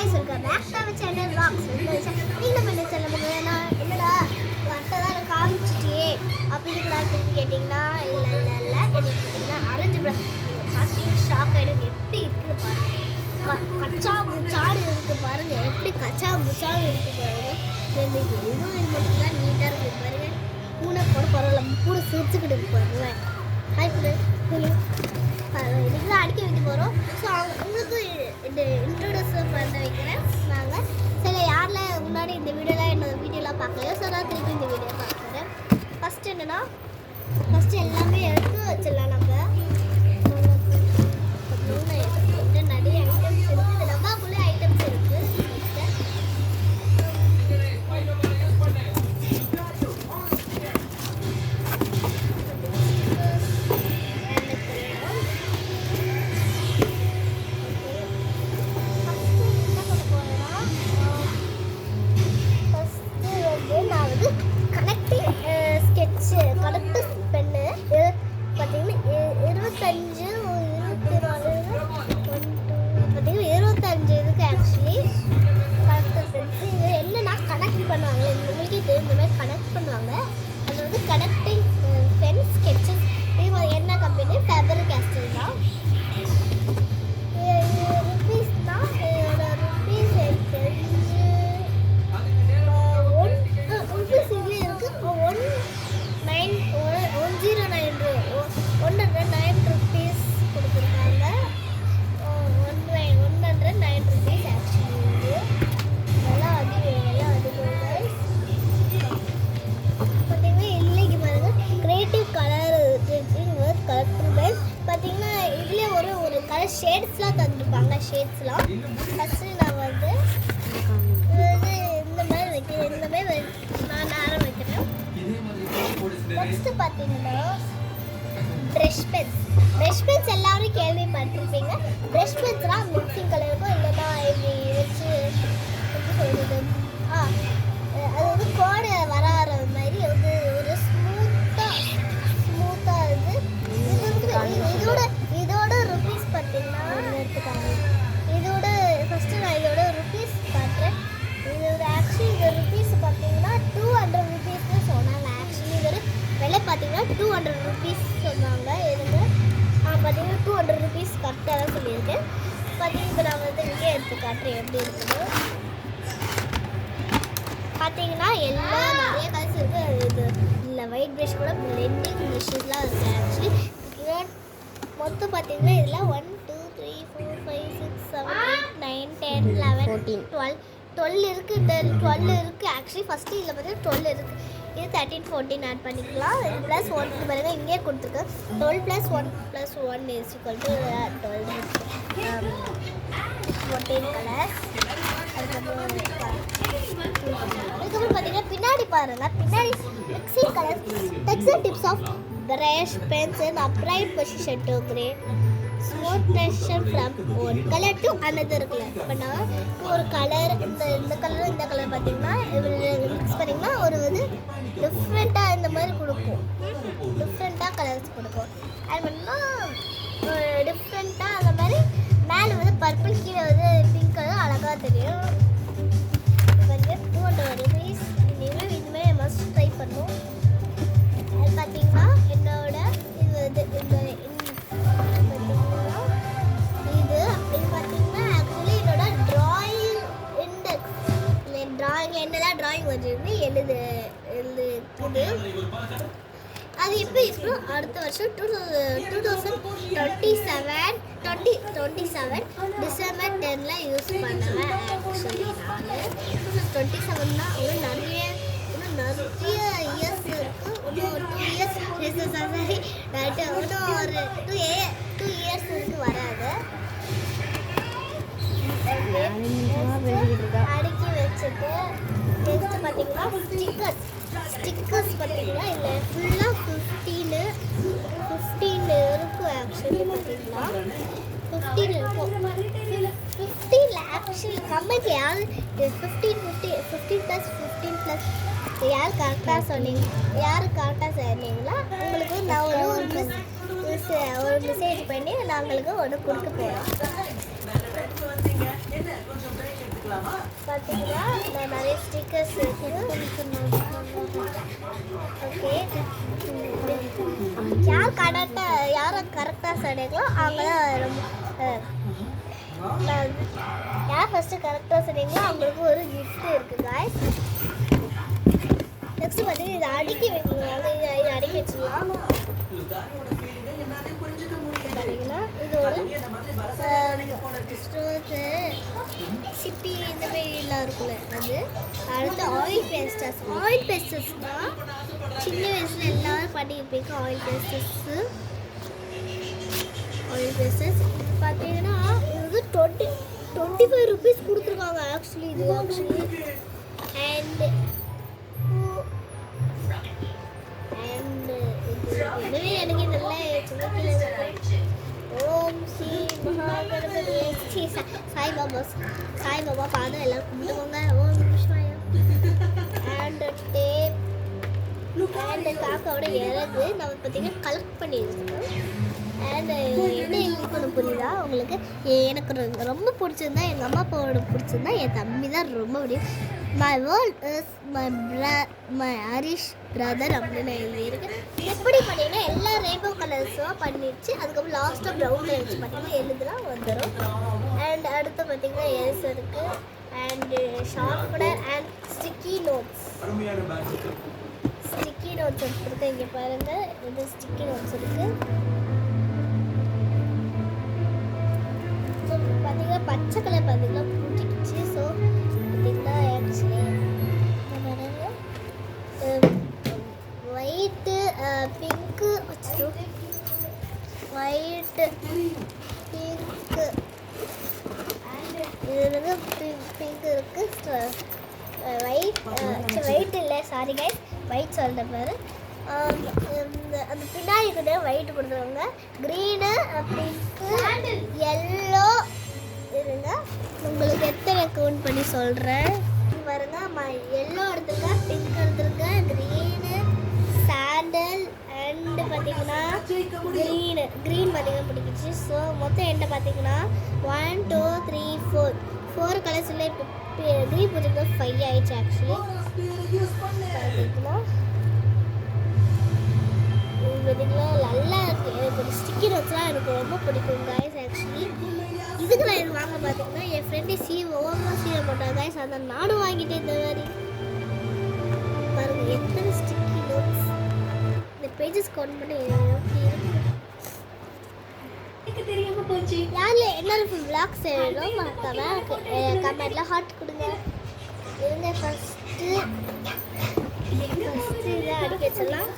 guys, welcome back to our channel vlogs. நீங்க பண்ண சொல்லுங்க என்னடா வட்டதால காமிச்சிட்டியே அப்படிங்கறத கேட்டிங்கனா இல்ல எனக்கு கேட்டிங்கனா ஆரஞ்சு பிரா பாத்தீங்க ஷாக் ஆயிடுங்க எப்படி இருக்கு பாருங்க கச்சா முச்சாடு இருக்கு பாருங்க எப்படி கச்சா முச்சாடு இருக்கு பாருங்க இந்த இன்னும் மட்டும் நீட்டா இருக்கு பாருங்க பூனை கூட பரவாயில்ல பூனை சிரிச்சுக்கிட்டு இருக்கு பாருங்க ஹாய் இதுக்கு தான் அடிக்க வைக்க போகிறோம். ஸோ உங்களுக்கு இந்த இன்ட்ரோடியூஸ் பண்ண வைக்கிறேன். நாங்கள் சில யாரில் முன்னாடி இந்த வீடியோலாம் பார்க்கலையோ ஸோ நான் திருப்பி இந்த வீடியோ பார்க்குறேன். ஃபஸ்ட்டு என்னென்னா எல்லாமே எடுத்து வச்சிடலாம். நம்ம நிறைய ஐட்டம்ஸ் இருக்குது, டப்பாக்குள்ளே ஐட்டம்ஸ் இருக்குது. ஷேட்ஸ்லாம் தந்துருப்பாங்க. ஷேட்ஸ்லாம் ஃபஸ்ட்டு நான் வந்து இந்த மாதிரி வைக்கிறேன். இந்த மாதிரி நான் நேரம் வைக்கிறேன். நெக்ஸ்ட்டு பார்த்தீங்கன்னா ப்ரெஷ் பென்ஸ் எல்லாரும் கேள்விப்பட்டிருப்பீங்க. ப்ரெஷ் பென்ஸ்லாம் மிக்சிங் கலருக்கும் இல்லைன்னா இப்படி வச்சு எப்படி சொல்கிறது அது வந்து கோடு வராத மாதிரி வந்து ஒரு ஸ்மூத்தாக இதோட ருபீஸ் பார்த்தீங்கன்னா இதோட ஃபஸ்ட்டு நான் இதோட ருபீஸ் காட்டுறேன். இதோட ஆக்சுவலி இந்த ருபீஸ் பார்த்தீங்கன்னா 200 ருபீஸ்னு சொன்னாங்க. ஆக்சுவலி இதோட விலை பார்த்தீங்கன்னா 200 ருபீஸ் சொன்னாங்க. இதுங்க பார்த்தீங்கன்னா 200 ருபீஸ் கரெக்டாக தான் சொல்லியிருக்கேன். பார்த்தீங்கன்னா இப்போ நான் வந்து இங்கே எடுத்து காட்டுறேன் எப்படி இருக்குது. பார்த்தீங்கன்னா எல்லாம் நிறைய கலர்ஸ் இருக்குது. இது இல்லை ஒயிட் ப்ரஷ் கூட பிளெண்டிங் ப்ரஷஸ்லாம் இருக்குது. ஆக்சுவலி மொத்தம் பார்த்தீங்கன்னா இதில் 1 2 3 4 5 6 7 8 9 10 11 12 இருக்குது. இந்த 12 இருக்குது. ஆக்சுவலி ஃபஸ்ட்டு இதில் பார்த்தீங்கன்னா 12 இருக்குது. இது 13 14 ஆட் பண்ணிக்கலாம். இது ப்ளஸ் 1 பாருங்க இங்கே கொடுத்துருக்கு. 12 + 1 + 1 = 12 14 கலர்ஸ். அதுக்கப்புறம் பார்த்தீங்கன்னா பின்னாடி பாருங்கள், பின்னாடி mixing colours texture tips of brush, pens and upright position to create smooth transition from one color to another color. பண்ணா ஒரு கலர் இந்த கலர் பார்த்தீங்கன்னா மிக்ஸ் பண்ணிங்கன்னா ஒரு வந்து டிஃப்ரெண்ட்டாக இந்த மாதிரி கொடுக்கும். டிஃப்ரெண்ட்டாக கலர்ஸ் கொடுக்கும். அது பண்ணால் டிஃப்ரெண்ட்டாக அந்த மாதிரி மேலே வந்து பர்பிள் கீழே வந்து பிங்க் கலர் அழகாக தெரியும். வந்து 200 ருபீஸ். நீங்களும் இதுமாதிரி மஸ்ட் ட்ரை பண்ணும். அது பார்த்தீங்கன்னா என்னோட இது பார்த்தீங்கன்னா ஆக்சுவலி என்னோட ட்ராயிங் இண்டெக்ஸ் என்னெல்லாம் ட்ராயிங் வச்சுருந்து எழுதுக்குது. அது எப்போ இருக்கணும் அடுத்த வருஷம் 2027 டிசம்பர் 10 யூஸ் பண்ணுவேன். ஆக்சுவலி நான் 2027 தான் நிறைய இயர்ஸ் இருக்குது. இன்னும் 2 இயர்ஸ் சாரி இன்னும் ஒரு 2 இயர்ஸ் இருக்குது வராது. அடுக்கி வச்சுட்டு நெக்ஸ்ட்டு பார்த்தீங்கன்னா ஸ்டிக்கர்ஸ் பார்த்தீங்கன்னா இல்லை ஃபுல்லாக 15 இருக்கும். ஆக்சுவலி பார்த்தீங்கன்னா 15 இருக்கும். 15 ஆக்சுவலி கமெண்ட் யார் 15 + யார் கரெக்டாக சொன்னீங்களா உங்களுக்கு நான் ஒரு மெசேஜ் பண்ணி நான் உங்களுக்கு ஒன்று கொடுக்க போகிறேன். பார்த்தீங்கன்னா நான் நிறைய ஸ்டிக்கர்ஸ் ஓகே யாரும் கரெக்டாக சொன்னீங்களோ அவங்களாம் ரொம்ப யார் ஃபஸ்ட்டு கரெக்டாக சொன்னீங்களோ அவங்களுக்கு ஒரு கிஃப்ட் இருக்குது காய்ஸ். நெக்ஸ்ட் பார்த்தீங்கன்னா இதை அடுக்கி வைக்கணும். இதை அடுக்கி வச்சுக்கலாம். பார்த்தீங்கன்னா இது ஒரு ஸ்டோர்ஸு சிப்பி இந்த மாதிரிலாம் இருக்குல்ல அது. அடுத்து ஆயில் பேஸ்டர்ஸ்னால் சின்ன வயசில் எல்லோரும் பண்ணியிருப்பீங்க. ஆயில் பேஸ்டர்ஸ் பார்த்தீங்கன்னா இது வந்து 25 rupees கொடுத்துருக்காங்க ஆக்சுவலி. இது அண்ட் இதுவே எனக்கு நல்லா ஓம் ஸ்ரீ மகாகணபதி சாய்பாபா பாதம் எல்லாம் கும்பிட்டுக்கோங்க. ஓம் விஷ்வாயம். அண்ட் டேப் அண்ட் காக்காவோட இறகு நம்ம பார்த்தீங்கன்னா கலெக்ட் பண்ணியிருக்கோம். அண்ட் என்ன எழுதிக்கணும் புரியுதா உங்களுக்கு? எனக்கு ரொம்ப பிடிச்சிருந்தா எங்கள் அம்மா அப்பாவோட பிடிச்சிருந்தா என் தம்பி தான் ரொம்ப பிடிக்கும். My world is my Harish brother அப்படின்னு எழுதியிருக்கு. எப்படி பண்ணிங்கன்னா எல்லா ரெயின்போ கலர்ஸும் பண்ணிடுச்சு. அதுக்கப்புறம் லாஸ்ட்டாக ப்ரௌன் கலர் வச்சு பார்த்தீங்கன்னா எழுதுலாம் வந்துடும். அண்ட் அடுத்து பார்த்தீங்கன்னா எஸ் இருக்குது. And sharpener and sticky notes எடுத்துருக்கேன். இங்கே பாருங்கள், இது ஸ்டிக்கி நோட்ஸ் இருக்குது. ஸோ பார்த்தீங்கன்னா பச்சை கலர் பார்த்தீங்கன்னா பூட்டிடுச்சு. ஸோ பார்த்தீங்கன்னா actually white pink white pink இது வந்து பிங்க் இருக்குது. ஒயிட் இல்லை சாரி கைஸ், ஒயிட் சொல்கிற பாரு. அந்த பின்னாடி கூட ஒயிட் கொடுத்துருவாங்க. க்ரீனு பிங்க்கு எல்லோ இருங்க உங்களுக்கு எத்தனை கவுண்ட் பண்ணி சொல்கிறேன் பாருங்க. எல்லோ எடுத்துருக்கேன், பிங்க் எடுத்துருக்கேன், க்ரீனு சாண்டல் அண்டு பார்த்தீங்கன்னா க்ரீன் பார்த்தீங்கன்னா பிடிக்கிச்சு. ஸோ மொத்தம் என்ன பார்த்தீங்கன்னா 1 2 3 4 கலர்ஸில் இப்போ க்ரீன் பிடிச்சிருந்தா 5 ஆயிடுச்சு ஆக்சுவலி. பார்த்தீங்கன்னா நல்லா இருக்குது. எனக்கு ஒரு ஸ்டிக்கி நோட்ஸ்லாம் எனக்கு ரொம்ப பிடிக்கும் காய்ஸ் ஆக்சுவலி. இதுக்கு நான் இது வாங்க பார்த்தீங்கன்னா என் ஃப்ரெண்டு ஓவராக சீரை போட்டாங்க காய்ஸ். அதை நானும் வாங்கிட்டேன். இந்த மாதிரி பாருங்கள் எத்தனை ஸ்டிக்கி நோட்ஸ். இந்த பேஜஸ் கவுண்ட் பண்ணி யாரில் என்னோட விளாக் செய்யணும் மறக்காம கமெண்ட்டில் ஹார்ட் கொடுங்க. இருங்க ஃபஸ்ட்டு இதை அடிக்க வச்சிடலாம்.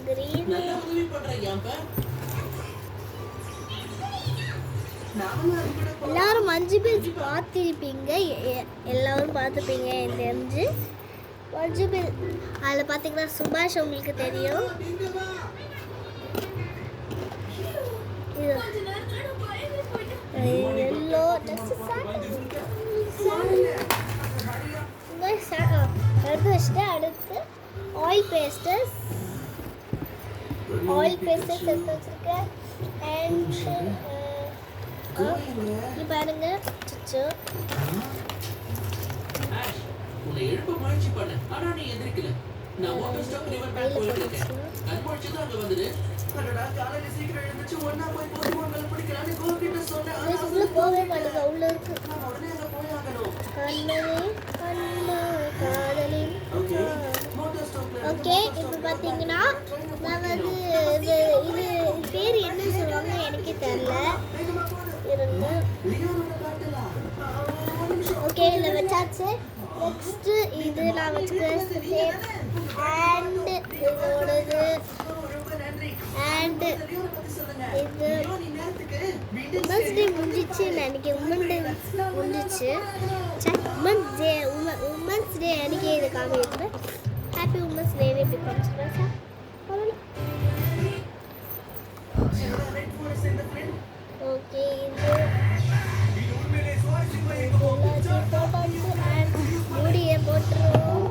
கிரீன் எல்லாரும் மஞ்சு பில் பார்த்துருப்பீங்க. எல்லாரும் பார்த்துப்பீங்க எனக்கு தெரிஞ்சு. மஞ்சு பில் அதில் பார்த்தீங்கன்னா சுபாஷ் உங்களுக்கு தெரியும். எல்லோ எடுத்து வச்சுட்டு அடுத்து ஆயில் பேஸ்டர்ஸ் எடுத்து வச்சுருக்கேன். அண்ட் இது பாருங்க போகவே மாட்டேங்க உள்ள இருக்கு. ஓகே இப்போ பார்த்தீங்கன்னா நான் வந்து இது பேர் என்ன சொல்லுவாங்க எனக்கே தெரியல. இருந்து ஓகே இதில் வச்சாச்சு. நெக்ஸ்ட்டு இது நான் வச்சுக்கிறேன். அண்ட் இதோடது அண்ட் இது உமன்ஸ் டே முடிஞ்சிச்சு நினைக்கிறேன். முடிஞ்சிச்சு. உமன்ஸ் டே அன்றைக்கி இதை காமிக்கிறேன். ஹாப்பி உமன்ஸ் டே எப்படி காமிச்சிருக்கேன் சார். ஓகே இது போட்டாச்சு. அண்ட் மூடியை போட்டுருவோம்.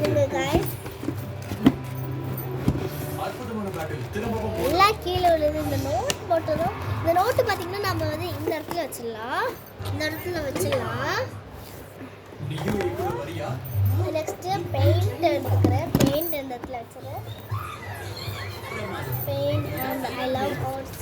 எழுதுங்க guys. எல்லாம் கீழே விழுது. இந்த நோட் போட்டதும் இந்த நோட்டு பார்த்தீங்கன்னா நம்ம வந்து இந்த இடத்துல வச்சிடலாம். இந்த இடத்துல வச்சிடலாம். நெக்ஸ்ட்டு பெயிண்ட் எடுத்துக்கிறேன். பெயிண்ட் இந்த இடத்துல வச்சுருக்கேன். Paint and I love arts.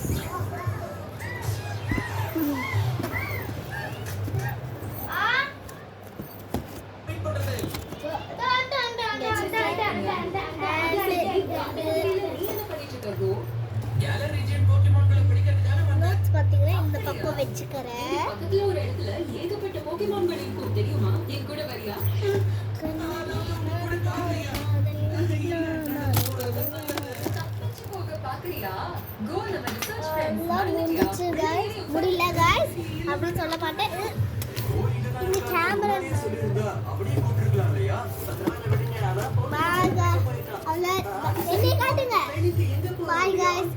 Notes பார்த்தீங்கன்னா இந்த பக்கம் வச்சுக்கிறேன். முடியல guys அப்படின்னு சொல்ல மாட்டேன். இந்த கேமரா பாய் guys.